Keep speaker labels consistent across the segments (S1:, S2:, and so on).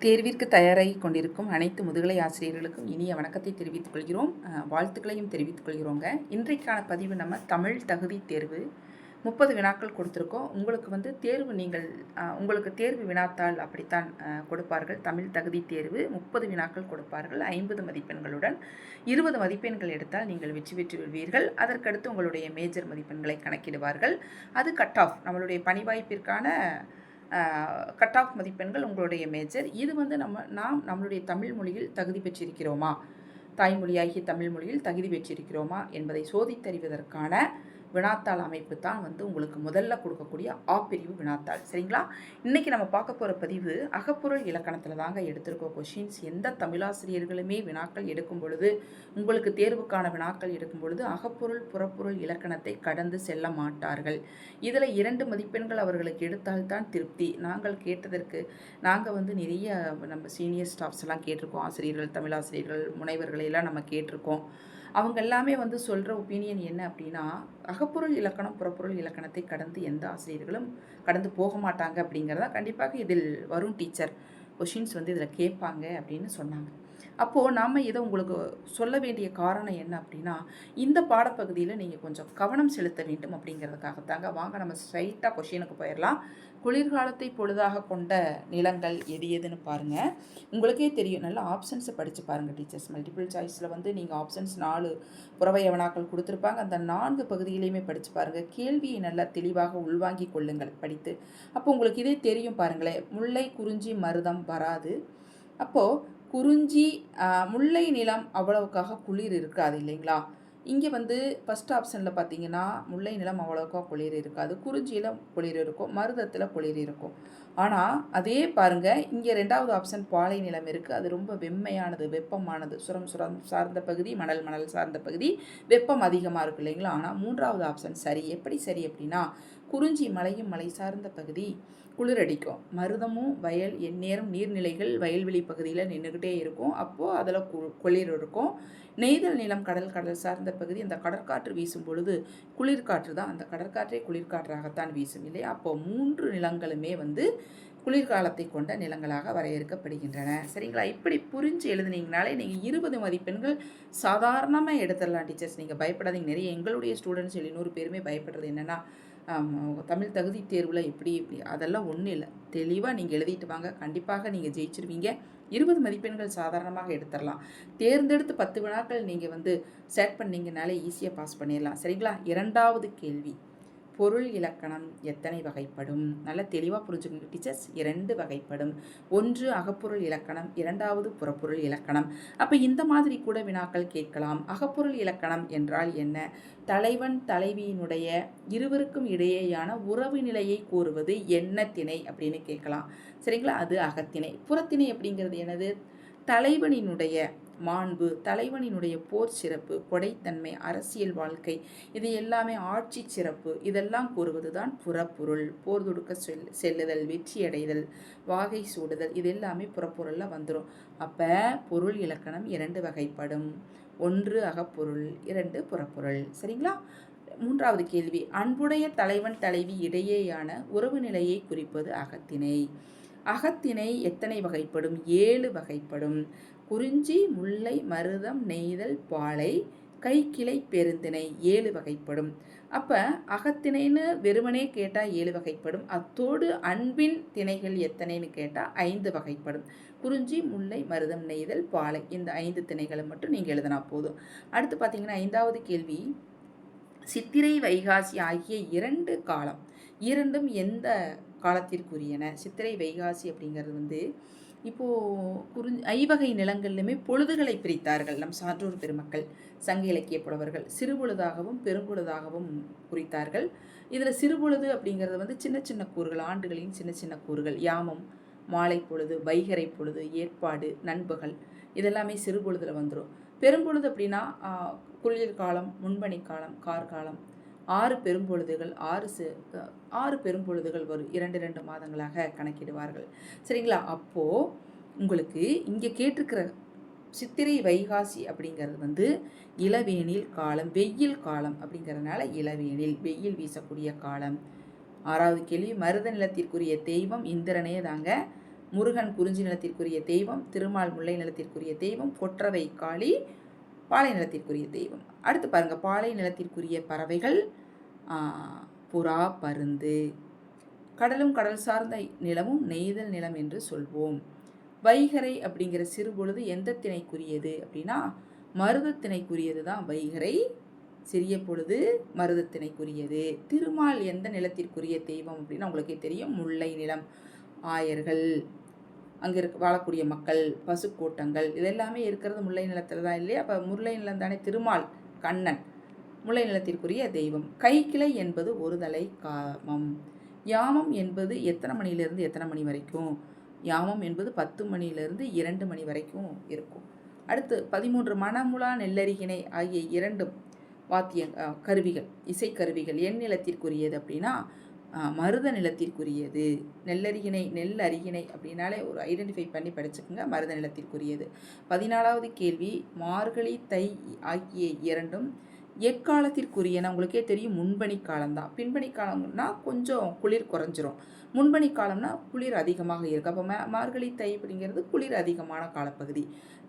S1: தேர்விற்கு தயாராகி கொண்டிருக்கும் அனைத்து முதுகலை ஆசிரியர்களுக்கும் இனிய வணக்கத்தை தெரிவித்துக் கொள்கிறோம். வாழ்த்துக்களையும் தெரிவித்துக் கொள்கிறோங்க. இன்றைக்கான பதிவு நம்ம தமிழ் தகுதி தேர்வு 30 வினாக்கள் கொடுத்துருக்கோம். உங்களுக்கு தேர்வு உங்களுக்கு தேர்வு வினாத்தாள் அப்படித்தான் கொடுப்பார்கள். தமிழ் தகுதி தேர்வு 30 வினாக்கள் கொடுப்பார்கள். 50 மதிப்பெண்களுடன் 20 மதிப்பெண்கள் எடுத்தால் நீங்கள் வெற்றி பெற்று விடுவீர்கள். அதற்கடுத்து உங்களுடைய மேஜர் மதிப்பெண்களை கணக்கிடுவார்கள். அது கட் ஆஃப், நம்மளுடைய பணி வாய்ப்பிற்கான கட் ஆஃப் மதிப்பெண்கள் உங்களுடைய மேஜர். இது நம்மளுடைய தமிழ் மொழியில் தகுதி பெற்றிருக்கிறோமா, தாய்மொழியாகிய தமிழ் மொழியில் தகுதி பெற்றிருக்கிறோமா என்பதை சோதித்தறிவதற்கான வினாத்தாள் அமைப்பு தான் உங்களுக்கு முதல்ல கொடுக்கக்கூடிய பிரிவு வினாத்தாள். சரிங்களா? இன்றைக்கி நம்ம பார்க்க போகிற பதிவு அகப்பொருள் இலக்கணத்தில் தாங்க எடுத்திருக்கோம் கொஷின்ஸ். எந்த தமிழாசிரியர்களுமே வினாக்கள் எடுக்கும் பொழுது, உங்களுக்கு தேர்வுக்கான வினாக்கள் எடுக்கும் பொழுது அகப்பொருள் புறப்பொருள் இலக்கணத்தை கடந்து செல்ல மாட்டார்கள். இதில் 2 மதிப்பெண்கள் அவர்களுக்கு எடுத்தால்தான் திருப்தி. நாங்கள் கேட்டதற்கு நிறைய நம்ம சீனியர் ஸ்டாஃப்ஸ் எல்லாம் கேட்டிருக்கோம். ஆசிரியர்கள், தமிழாசிரியர்கள், முனைவர்களையெல்லாம் நம்ம கேட்டிருக்கோம். அவங்க எல்லாமே சொல்கிற ஒப்பீனியன் என்ன அப்படின்னா, அகப்பொருள் இலக்கணம் புறப்பொருள் இலக்கணத்தை கடந்து எந்த ஆசிரியர்களும் கடந்து போக மாட்டாங்க அப்படிங்கிறதா. கண்டிப்பாக இதில் வரும் டீச்சர் கொஷின்ஸ் இதில் கேட்பாங்க அப்படின்னு சொன்னாங்க. அப்போது நாம் இதை உங்களுக்கு சொல்ல வேண்டிய காரணம் என்ன அப்படின்னா, இந்த பாடப்பகுதியில் நீங்கள் கொஞ்சம் கவனம் செலுத்த வேண்டும் அப்படிங்கிறதுக்காகத்தாங்க. வாங்க நம்ம ஸ்ட்ரைட்டாக கொஷினுக்கு போயிடலாம். குளிர்காலத்தை பொழுதாக கொண்ட நிலங்கள் எது எதுன்னு பாருங்கள். உங்களுக்கே தெரியும். நல்லா ஆப்ஷன்ஸை படித்து பாருங்கள் டீச்சர்ஸ். மல்டிபிள் சாய்ஸில் நீங்கள் ஆப்ஷன்ஸ் 4 புறவய வினாக்கள் கொடுத்துருப்பாங்க. அந்த 4 பகுதிகளையுமே படித்து பாருங்கள். கேள்வியை நல்லா தெளிவாக உள்வாங்கி கொள்ளுங்கள் படித்து. அப்போ உங்களுக்கு இதே தெரியும் பாருங்களேன். முல்லை, குறிஞ்சி, மருதம் வராது. அப்போது குறிஞ்சி, முல்லை நிலம் அவ்வளவுக்காக குளிர் இருக்காது இல்லைங்களா? இங்கே ஃபஸ்ட் ஆப்ஷனில் பார்த்தீங்கன்னா முல்லை நிலம் அவ்வளோக்கா குளிர் இருக்காது, குறிஞ்சியில் குளிர் இருக்கும், மருதத்தில் குளிர் இருக்கும். ஆனால் அதே பாருங்கள், இங்கே 2வது ஆப்ஷன் பாலை நிலம் இருக்குது. அது ரொம்ப வெம்மையானது, வெப்பமானது, சுரம் சார்ந்த பகுதி, மணல் சார்ந்த பகுதி, வெப்பம் அதிகமாக இருக்கும் இல்லைங்களா? ஆனால் 3வது ஆப்ஷன் சரி. எப்படி சரி அப்படின்னா, குறிஞ்சி மலையும் மலை சார்ந்த பகுதி குளிரடிக்கும். மருதமும் வயல், எந்நேரம் நீர்நிலைகள் வயல்வெளி பகுதியில் நின்றுக்கிட்டே இருக்கும். அப்போது அதில் குளிர் இருக்கும். நெய்தல் நிலம் கடல் சார்ந்த பகுதி. அந்த கடற்காற்று வீசும் பொழுது குளிர்காற்று தான், அந்த கடற்காற்றே குளிர்காற்றாகத்தான் வீசும் இல்லையா? அப்போது 3 நிலங்களுமே குளிர்காலத்தை கொண்ட நிலங்களாக வரையறுக்கப்படுகின்றன. சரிங்களா? இப்படி புரிஞ்சு எழுதுனீங்கனாலே நீங்கள் 20 மதிப்பெண்கள் சாதாரணமாக எடுத்துடலாம் டீச்சர்ஸ். நீங்கள் பயப்படாதீங்க. நிறைய எங்களுடைய ஸ்டூடெண்ட்ஸ் 700 பேருமே பயப்படுறது என்னென்னா, தமிழ் தகுதி தேர்வில் எப்படி அதெல்லாம் ஒன்றும் இல்லை. தெளிவாக நீங்கள் எழுதிட்டு வாங்க. கண்டிப்பாக நீங்கள் ஜெயிச்சிருவீங்க. 20 மதிப்பெண்கள் சாதாரணமாக எடுத்துடலாம். தேர்ந்தெடுத்து 10 வினாக்கள் நீங்கள் செட் பண்ணிங்கனாலே ஈஸியாக பாஸ் பண்ணிடலாம். சரிங்களா? 2வது கேள்வி, பொருள் இலக்கணம் எத்தனை வகைப்படும்? நல்லா தெளிவாக புரிஞ்சுக்கோங்க டீச்சர்ஸ். 2 வகைப்படும். 1 அகப்பொருள் இலக்கணம், 2வது புறப்பொருள் இலக்கணம். அப்போ இந்த மாதிரி கூட வினாக்கள் கேட்கலாம். அகப்பொருள் இலக்கணம் என்றால் என்ன? தலைவன் தலைவியினுடைய இருவருக்கும் இடையேயான உறவு நிலையை கூறுவது என்ன திணை அப்படின்னு கேட்கலாம். சரிங்களா? அது அகத்திணை. புறத்திணை அப்படிங்கிறது என்னது? தலைவனினுடைய மாண்பு, தலைவனினுடைய போர் சிறப்பு, கொடைத்தன்மை, அரசியல் வாழ்க்கை, இது எல்லாமே ஆட்சி சிறப்பு, இதெல்லாம் கூறுவது தான் புறப்பொருள். போர் தொடுக்க செல்லுதல், வெற்றி அடைதல், வாகை சூடுதல், இது எல்லாமே புறப்பொருளில் வந்துடும். அப்போ பொருள் இலக்கணம் 2 வகைப்படும். 1 அகப்பொருள், 2 புறப்பொருள். சரிங்களா? 3வது கேள்வி, அன்புடைய தலைவன் தலைவி இடையேயான உறவு நிலையை குறிப்பது அகத்திணை. அகத்திணை எத்தனை வகைப்படும்? 7 வகைப்படும். குறிஞ்சி, முல்லை, மருதம், நெய்தல், பாலை, கைக்கிளை, பெருந்திணை 7 வகைப்படும். அப்போ அகத்திணைன்னு வெறுமனே கேட்டால் 7 வகைப்படும். அத்தோடு அன்பின் திணைகள் எத்தனைன்னு கேட்டால் 5 வகைப்படும். குறிஞ்சி, முல்லை, மருதம், நெய்தல், பாலை, இந்த 5 திணைகளை மட்டும் நீங்கள் எழுதினா போதும். அடுத்து பார்த்தீங்கன்னா 5வது கேள்வி, சித்திரை வைகாசி ஆகிய 2 காலம், இரண்டும் எந்த காலத்திற்குரியன? சித்திரை வைகாசி அப்படிங்கிறது இப்போது ஐவகை நிலங்கள்லையுமே பொழுதுகளை பிரித்தார்கள் நம் சான்றோர் பெருமக்கள், சங்க இலக்கிய புலவர்கள். சிறுபொழுதாகவும் பெரும்பொழுதாகவும் குறித்தார்கள். இதில் சிறுபொழுது அப்படிங்கிறது சின்ன சின்ன கூறுகள், ஆண்டுகளின் சின்ன சின்ன கூறுகள். யாமம், மாலை பொழுது, வைகரை பொழுது, ஏற்பாடு, நண்பகல், இதெல்லாமே சிறுபொழுதில் வந்துடும். பெரும்பொழுது அப்படின்னா குளிர்காலம், முன்பனி காலம், கார்காலம், 6 பெரும்பொழுதுகள், 6 பெரும்பொழுதுகள் வரும். 2 மாதங்களாக கணக்கிடுவார்கள். சரிங்களா? அப்போது உங்களுக்கு இங்கே கேட்டிருக்கிற சித்திரை வைகாசி அப்படிங்கிறது இளவேனில் காலம், வெயில் காலம் அப்படிங்கிறதுனால இளவேனில், வெயில் வீசக்கூடிய காலம். 6வது கேள்வி, மருத நிலத்திற்குரிய தெய்வம் இந்திரனே தாங்க. முருகன் குறிஞ்சி நிலத்திற்குரிய தெய்வம், திருமால் முல்லை நிலத்திற்குரிய தெய்வம், கொற்றவை காளி பாலை நிலத்திற்குரிய தெய்வம். அடுத்து பாருங்கள், பாலை நிலத்திற்குரிய பறவைகள் புறா, பருந்து. கடலும் கடல் சார்ந்த நிலமும் நெய்தல் நிலம் என்று சொல்வோம். வைகரை அப்படிங்கிற சிறுபொழுது எந்த திணைக்குரியது அப்படின்னா மருதத்திணைக்குரியது தான் வைகரை. சிறிய பொழுது மருதத்திணைக்குரியது. திருமால் எந்த நிலத்திற்குரிய தெய்வம் அப்படின்னா உங்களுக்கே தெரியும், முல்லை நிலம். ஆயர்கள், அங்கே வாழக்கூடிய மக்கள், பசுக்கூட்டங்கள் இதெல்லாமே இருக்கிறது முல்லை நிலத்தில் தான் இல்லையா? அப்போ முல்லை நிலம் தானே திருமால், கண்ணன் முல்லை நிலத்திற்குரிய தெய்வம். கைக்கிளை என்பது ஒரு தலை காமம். யாமம் என்பது எத்தனை மணியிலிருந்து எத்தனை மணி வரைக்கும்? யாமம் என்பது 10 மணியிலிருந்து 2 மணி வரைக்கும் இருக்கும். அடுத்து 13 மணமுலா நெல்லரிகினை ஆகிய 2 வாத்திய கருவிகள், இசைக்கருவிகள் என் நிலத்திற்குரியது அப்படின்னா மருத நிலத்திற்குரியது. நெல்லரிகினை, நெல் அருகினை அப்படின்னாலே ஒரு ஐடென்டிஃபை பண்ணி படிச்சுக்கோங்க, மருத நிலத்திற்குரியது. 14வது கேள்வி, மார்கழி தை ஆகிய 2ம் எக்காலத்திற்குரியன? உங்களுக்கே தெரியும், முன்பனி காலம்தான். பின்பனி காலம்னா கொஞ்சம் குளிர் குறைஞ்சிரும், முன்பனி காலம்னா குளிர் அதிகமாக இருக்குது. அப்போ மார்கழி தை அப்படிங்கிறது குளிர் அதிகமான காலப்பகுதி.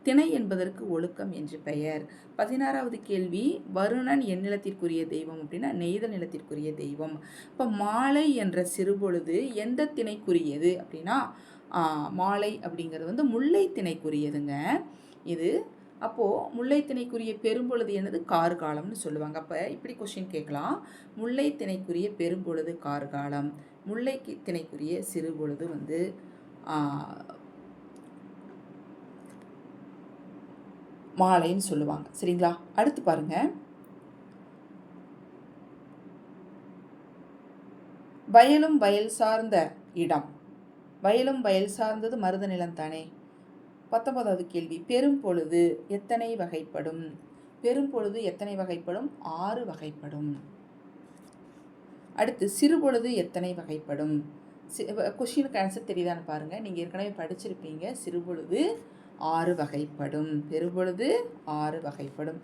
S1: திணை என்பதற்கு ஒழுக்கம் என்று பெயர். 16வது கேள்வி, வருணன் என் நிலத்திற்குரிய தெய்வம் அப்படின்னா நெய்தல் நிலத்திற்குரிய தெய்வம். இப்போ மாலை என்ற சிறுபொழுது எந்த திணைக்குரியது அப்படின்னா மாலை அப்படிங்கிறது முல்லை திணைக்குரியதுங்க இது. அப்போது முல்லை திணைக்குரிய பெரும்பொழுது என்னது? கார்காலம்னு சொல்லுவாங்க. அப்போ இப்படி கொஸ்டின் கேட்கலாம், முல்லை திணைக்குரிய பெரும்பொழுது கார்காலம், முல்லை திணைக்குரிய சிறுபொழுது மாலைன்னு சொல்லுவாங்க. சரிங்களா? அடுத்து பாருங்க, வயலும் வயல் சார்ந்த இடம். வயலும் வயல் சார்ந்தது மருத நிலம் தானே. 19வது கேள்வி, பெரும்பொழுது எத்தனை வகைப்படும்? பெரும்பொழுது எத்தனை வகைப்படும்? 6 வகைப்படும். அடுத்து சிறுபொழுது எத்தனை வகைப்படும்? கொஸ்டினுக்கு ஆன்சர் தெரியுதான்னு பாருங்கள். நீங்கள் ஏற்கனவே படிச்சிருப்பீங்க. சிறுபொழுது 6 வகைப்படும், பெரும்பொழுது 6 வகைப்படும்.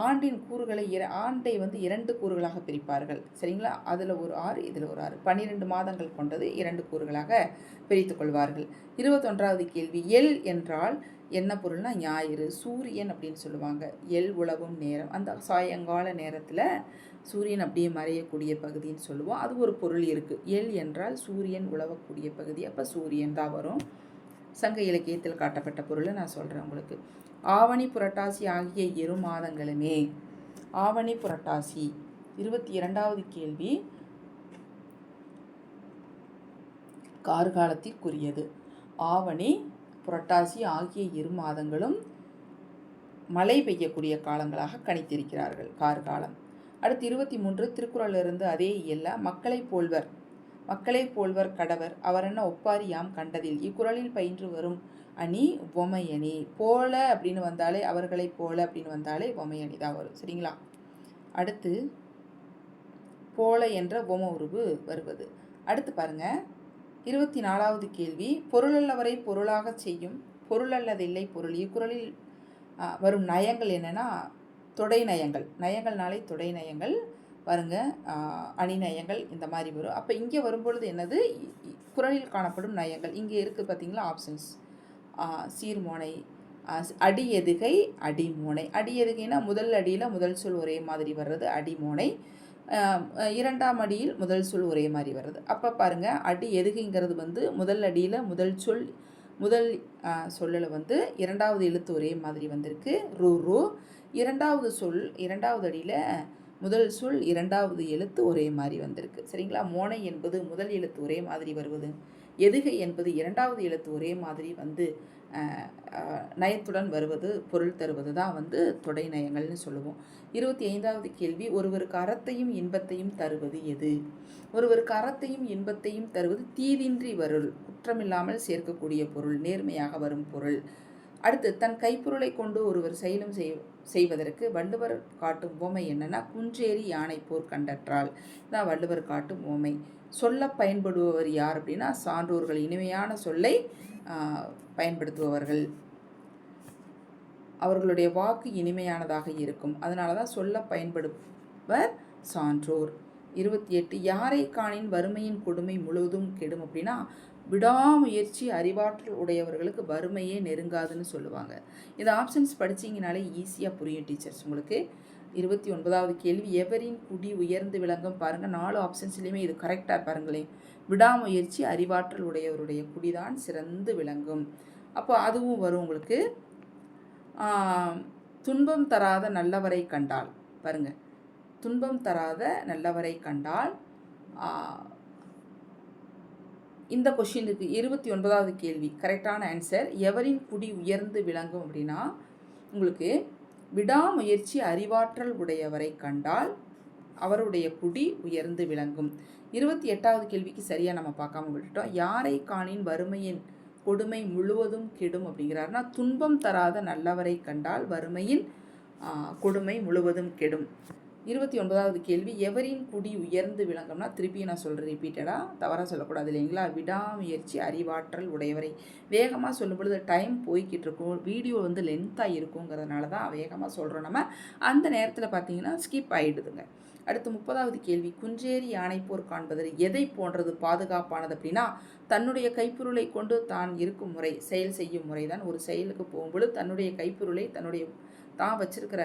S1: ஆண்டின் கூறுகளை ஆண்டை 2 கூறுகளாக பிரிப்பார்கள். சரிங்களா? அதில் ஒரு 6, இதில் ஒரு 6, 12 மாதங்கள் கொண்டது 2 கூறுகளாக பிரித்து கொள்வார்கள். 21வது கேள்வி, எல் என்றால் என்ன பொருள்னா ஞாயிறு, சூரியன் அப்படின்னு சொல்லுவாங்க. எல் உலவும் நேரம், அந்த சாயங்கால நேரத்தில் சூரியன் அப்படியே மறையக்கூடிய பகுதின்னு சொல்லுவோம். அது ஒரு பொருள் இருக்குது. எல் என்றால் சூரியன் உலவக்கூடிய பகுதி, அப்போ சூரியன் தான் வரும். சங்க இலக்கியத்தில் காட்டப்பட்ட பொருளை நான் சொல்கிறேன் உங்களுக்கு. ஆவணி புரட்டாசி ஆகிய 2 மாதங்களுமே. ஆவணி புரட்டாசி. 22வது கேள்வி, கார்காலத்திற்குரியது. ஆவணி புரட்டாசி ஆகிய 2 மாதங்களும் மழை பெய்யக்கூடிய காலங்களாக கணித்திருக்கிறார்கள், கார்காலம். அடுத்து 23, திருக்குறளிலிருந்து அதே இயல்ல, மக்களை போல்வர் கடவர் அவரென்ன ஒப்பாரி யாம் கண்டதில். இக்குறளில் பயின்று வரும் அணி உவமையணி. போல அப்படின்னு வந்தாலே, அவர்களை போல அப்படின்னு வந்தாலே உவமையணி தான் வரும். சரிங்களா? அடுத்து போல என்ற உவம உருவு வருவது. அடுத்து பாருங்க, 24வது கேள்வி, பொருளல்லவரை பொருளாக செய்யும் பொருளல்லதில்லை பொருள். இக்குறளில் வரும் நயங்கள் என்னென்னா தொடை நயங்கள். நயங்கள்னாலே தொடை நயங்கள் பாருங்க, அணிநயங்கள் இந்த மாதிரி வரும். அப்போ இங்கே வரும்பொழுது என்னது? குறளில் காணப்படும் நயங்கள் இங்கே இருக்குது பார்த்தீங்களா? ஆப்ஷன்ஸ்: சீர்மோனை, அடி எதுகை, அடிமோனை. அடி எதுகைனா முதல் அடியில் முதல் சொல் ஒரே மாதிரி வர்றது அடிமோனை, 2ஆம் அடியில் முதல் சொல் ஒரே மாதிரி வர்றது. அப்போ பாருங்கள், அடி எதுகைங்கிறது முதல் அடியில் முதல் சொல்லில் 2வது எழுத்து ஒரே மாதிரி வந்திருக்கு, ரூ. 2வது அடியில் முதல் சொல் 2வது எழுத்து ஒரே மாதிரி வந்திருக்கு. சரிங்களா? மோனை என்பது முதல் எழுத்து ஒரே மாதிரி வருவது, எதுகை என்பது 2வது எழுத்து ஒரே மாதிரி நயத்துடன் வருவது, பொருள் தருவது தான் தொடை நயங்கள்னு சொல்லுவோம். 25வது கேள்வி, ஒருவருக்கு அறத்தையும் இன்பத்தையும் தருவது எது? ஒருவருக்கு அறத்தையும் இன்பத்தையும் தருவது தீதின்றி வருள், குற்றமில்லாமல் சேர்க்கக்கூடிய பொருள், நேர்மையாக வரும் பொருள். அடுத்து, தன் கைப்பொருளை கொண்டு ஒருவர் செயலும் செய்வதற்கு வள்ளுவர் காட்டும் உவமை என்னன்னா, குன்றேறி யானை போர் கண்டற்றால் தான் வள்ளுவர் காட்டும் உவமை. சொல்ல பயன்படுபவர் யார் அப்படின்னா சான்றோர்கள். இனிமையான சொல்லை பயன்படுத்துபவர்கள், அவர்களுடைய வாக்கு இனிமையானதாக இருக்கும், அதனால தான் சொல்ல பயன்படுபவர் சான்றோர். 28, யாரை காணின் வறுமையின் கொடுமை முழுவதும் கெடும் அப்படின்னா விடாமுயற்சி அறிவாற்றல் உடையவர்களுக்கு வறுமையே நெருங்காதுன்னு சொல்லுவாங்க. இந்த ஆப்ஷன்ஸ் படிச்சிங்கனாலே ஈஸியாக புரியும் டீச்சர்ஸ் உங்களுக்கு. 29வது கேள்வி, எவரின் குடி உயர்ந்து விளங்கும்? பாருங்கள், 4 ஆப்ஷன்ஸ்லேயுமே இது கரெக்டாக பாருங்களேன். விடாமுயற்சி அறிவாற்றல் உடையவருடைய குடிதான் சிறந்து விளங்கும். அப்போ அதுவும் வரும் உங்களுக்கு. துன்பம் தராத நல்லவரை கண்டால், பாருங்கள், துன்பம் தராத நல்லவரை கண்டால் இந்த கொஷினுக்கு 29வது கேள்வி கரெக்டான ஆன்சர். எவரின் குடி உயர்ந்து விளங்கும் அப்படின்னா உங்களுக்கு விடாமுயற்சி அறிவாற்றல் உடையவரை கண்டால் அவருடைய குடி உயர்ந்து விளங்கும். 28வது கேள்விக்கு சரியாக நம்ம பார்க்காம விட்டுட்டோம். யாரை காணின் வறுமையின் கொடுமை முழுவதும் கெடும் அப்படிங்கிறாருன்னா, துன்பம் தராத நல்லவரை கண்டால் வறுமையின் கொடுமை முழுவதும் கெடும். 29வது கேள்வி, எவரின் குடி உயர்ந்து விளங்கும்னா, திருப்பி நான் சொல்கிறேன் ரிப்பீட்டடாக, தவறாக சொல்லக்கூடாது இல்லைங்களா. விடாமுயற்சி அறிவாற்றல் உடையவரை. வேகமாக சொல்லும் பொழுது டைம் போய்கிட்டு இருக்கும், வீடியோ வந்து லென்த்தாக இருக்குங்கிறதுனால தான் வேகமாக சொல்கிறோம். நம்ம அந்த நேரத்தில் பார்த்தீங்கன்னா ஸ்கிப் ஆகிடுதுங்க. அடுத்து 30வது கேள்வி, குஞ்சேரி யானை போர் காண்பது எதை போன்றது பாதுகாப்பானது அப்படின்னா, தன்னுடைய கைப்பொருளை கொண்டு தான் இருக்கும் முறை, செயல் செய்யும் முறை தான். ஒரு செயலுக்கு போகும்பொழுது தன்னுடைய கைப்பொருளை தான் வச்சிருக்கிற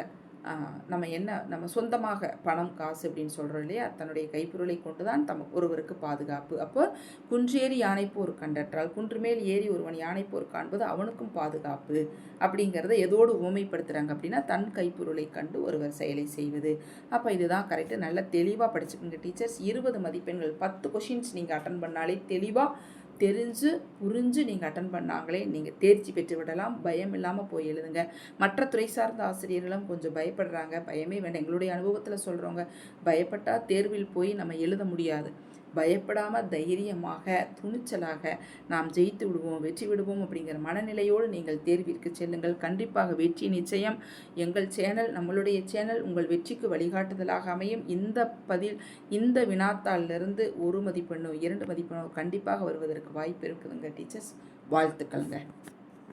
S1: நம்ம சொந்தமாக பணம் காசு அப்படின்னு சொல்கிறோம் இல்லையா, தன்னுடைய கைப்பொருளை கொண்டு தான் ஒருவருக்கு பாதுகாப்பு. அப்போ குன்றேறி யானை போர் கண்டற்றால், குன்று மேல் ஏறி ஒருவன் யானை போர் காண்பது அவனுக்கும் பாதுகாப்பு அப்படிங்கிறத எதோடு உவமைப்படுத்துகிறாங்க அப்படின்னா, தன் கைப்பொருளை கண்டு ஒருவர் செயலை செய்வது. அப்போ இதுதான் கரெக்டு. நல்லா தெளிவாக படிச்சுக்கோங்க டீச்சர்ஸ். 20 மதிப்பெண்கள், 10 கொஷின்ஸ் நீங்கள் அட்டன் பண்ணாலே தெளிவாக தெரிஞ்சு புரிஞ்சு நீங்கள் அட்டன் பண்ணாங்களே நீங்கள் தேர்ச்சி பெற்று விடலாம். பயம் இல்லாமல் போய் எழுதுங்க. மற்ற துறை சார்ந்த ஆசிரியர்களும் கொஞ்சம் பயப்படுறாங்க. பயமே வேண்டாம், எங்களுடைய அனுபவத்தில் சொல்கிறவங்க. பயப்பட்டால் தேர்வில் போய் நம்ம எழுத முடியாது. பயப்படாமல் தைரியமாக துணிச்சலாக நாம் ஜெயித்து விடுவோம், வெற்றி விடுவோம் அப்படிங்கிற மனநிலையோடு நீங்கள் தேர்விற்கு செல்லுங்கள். கண்டிப்பாக வெற்றி நிச்சயம். எங்கள் சேனல், நம்மளுடைய சேனல் உங்கள் வெற்றிக்கு வழிகாட்டுதலாக அமையும். இந்த வினாத்தாளிலிருந்து 1 மதிப்பெண்ணோ 2 மதிப்பெண்ணோ கண்டிப்பாக வருவதற்கு வாய்ப்பு இருக்குதுங்க டீச்சர்ஸ். வாழ்த்துக்கள்ங்க.